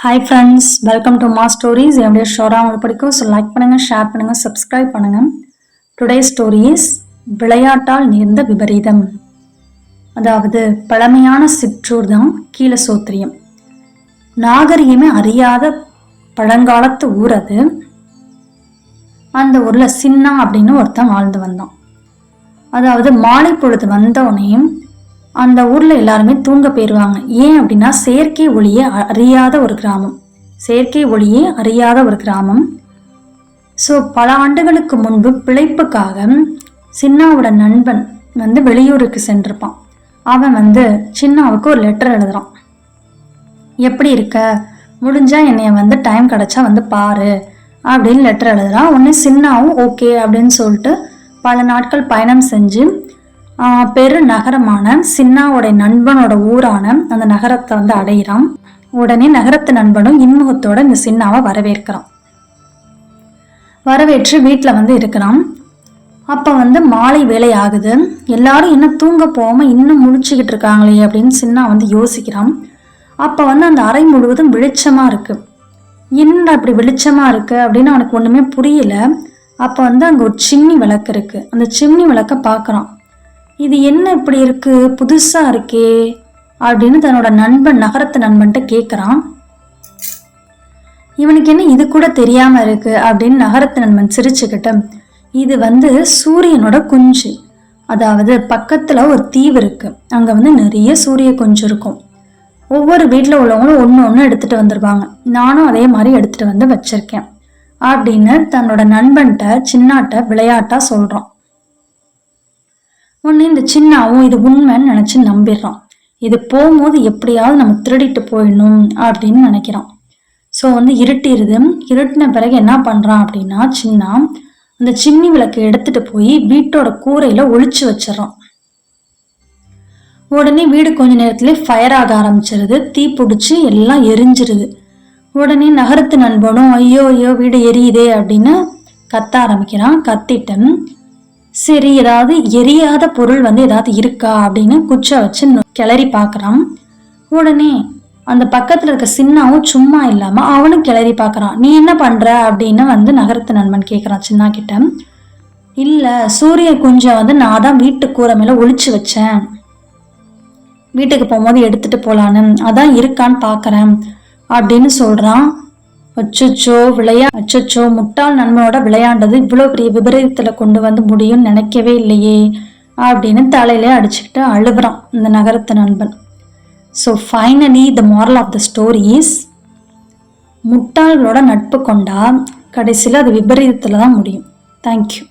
Hi friends, welcome to மா stories. என்னுடைய ஷோரா உங்களுக்கு பிடிக்கும். ஸோ லைக் பண்ணுங்கள், ஷேர் பண்ணுங்கள், சப்ஸ்கிரைப் பண்ணுங்கள். டுடே ஸ்டோரிஸ் விளையாட்டால் நேர்ந்த விபரீதம். அதாவது பழமையான சிற்றூர் தான் கீழசோத்திரியம். நாகரிகமே அறியாத பழங்காலத்து ஊர் அது. அந்த ஊரில் சின்னா அப்படின்னு ஒருத்தன் வாழ்ந்து வந்தான். அதாவது மாலை பொழுது வந்தவனே அந்த ஊர்ல எல்லாருமே தூங்க போயிடுவாங்க. ஏன் அப்படின்னா செயற்கை ஒளியே அறியாத ஒரு கிராமம். செயற்கை ஒளியே அறியாத ஒரு கிராமம். ஸோ பல ஆண்டுகளுக்கு முன்பு பிழைப்புக்காக சின்னாவோட நண்பன் வெளியூருக்கு சென்றிருப்பான். அவன் சின்னாவுக்கு ஒரு லெட்டர் எழுதுறான். எப்படி இருக்க, முடிஞ்சா என்னைய டைம் கிடைச்சா பாரு அப்படின்னு லெட்டர் எழுதுறான். உடனே சின்னாவும் ஓகே அப்படின்னு சொல்லிட்டு பல நாட்கள் பயணம் செஞ்சு பெரு நகரமான சின்னாவோட நண்பனோட ஊரான அந்த நகரத்தை அடையிறான். உடனே நகரத்து நண்பனும் இன்முகத்தோட இந்த சின்னாவை வரவேற்கிறான். வரவேற்று வீட்டில் இருக்கிறான். அப்போ மாலை வேலை ஆகுது. எல்லாரும் என்ன தூங்க போகாம இன்னும் முழிச்சுக்கிட்டு இருக்காங்களே அப்படின்னு சின்னா யோசிக்கிறான். அப்போ அந்த அறை முழுவதும் வெளிச்சமா இருக்கு. என்ன அப்படி வெளிச்சமா இருக்கு அப்படின்னு அவனுக்கு ஒண்ணுமே புரியல. அப்போ அங்க ஒரு சிம்னி விளக்கு இருக்கு. அந்த சிம்னி விளக்க பாக்குறான். இது என்ன இப்படி இருக்கு, புதுசா இருக்கே அப்படின்னு தன்னோட நகரத்து நண்பன்ட்ட கேட்குறான். இவனுக்கு என்ன இது கூட தெரியாம இருக்கு அப்படின்னு நகரத்து நண்பன் சிரிச்சுக்கிட்ட, இது சூரியனோட குஞ்சு. அதாவது பக்கத்துல ஒரு தீவு இருக்கு. அங்க நிறைய சூரிய குஞ்சு இருக்கும். ஒவ்வொரு வீட்டுல உள்ளவங்களும் ஒண்ணு எடுத்துட்டு வந்துருவாங்க. நானும் அதே மாதிரி எடுத்துட்டு வச்சிருக்கேன் அப்படின்னு தன்னோட நண்பன்ட்ட சின்னாட்ட விளையாட்டா சொல்றான். உடனே இந்த சின்னாவும் இது உண்மைன்னு நினைச்சு நம்பிடுறான். இது போகும்போது எப்படியாவது நம்ம திருடிட்டு போயிடணும் அப்படின்னு நினைக்கிறான். ஸோ இருட்டிடுது. இருட்டின பிறகு என்ன பண்றான் அப்படின்னா சின்னா அந்த சிம்னி விளக்கு எடுத்துட்டு போய் வீட்டோட கூரையில ஒளிச்சு வச்சிடறான். உடனே வீடு கொஞ்ச நேரத்திலே ஃபயர் ஆக ஆரம்பிச்சிருது. தீ பிடிச்சி எல்லாம் எரிஞ்சிருது. உடனே நகரத்து நண்பனும் ஐயோ ஐயோ வீடு எரியுதே அப்படின்னு கத்த ஆரம்பிக்கிறான். கத்திட்டன் சரி ஏதாவது எரியாத பொருள் ஏதாவது இருக்கா அப்படின்னு குச்சை வச்சு கிளறி பாக்குறான். உடனே அந்த பக்கத்துல இருக்க சின்னாவும் சும்மா இல்லாம அவனும் கிளறி பாக்குறான். நீ என்ன பண்ற அப்படின்னு நகரத்து நண்பன் கேக்குறான் சின்னா கிட்ட. இல்ல சூரிய குஞ்சம் நான் தான் வீட்டு கூரை மேல ஒளிச்சு வச்சேன், வீட்டுக்கு போகும்போது எடுத்துட்டு போலான்னு, அதான் இருக்கான்னு பாக்குறேன் அப்படின்னு சொல்றான். அச்சோ முட்டாள் நண்பனோட விளையாண்டது இவ்வளவு பெரிய விபரீதத்துல கொண்டு முடியும்னு நினைக்கவே இல்லையே அப்படின்னு தலையிலே அடிச்சுக்கிட்டு அழுகுறான் இந்த நகரத்து நண்பன். So finally the moral of the story is, முட்டாள்களோட நட்பு கொண்டா கடைசியில் அது விபரீதத்துல தான் முடியும். தேங்க்யூ.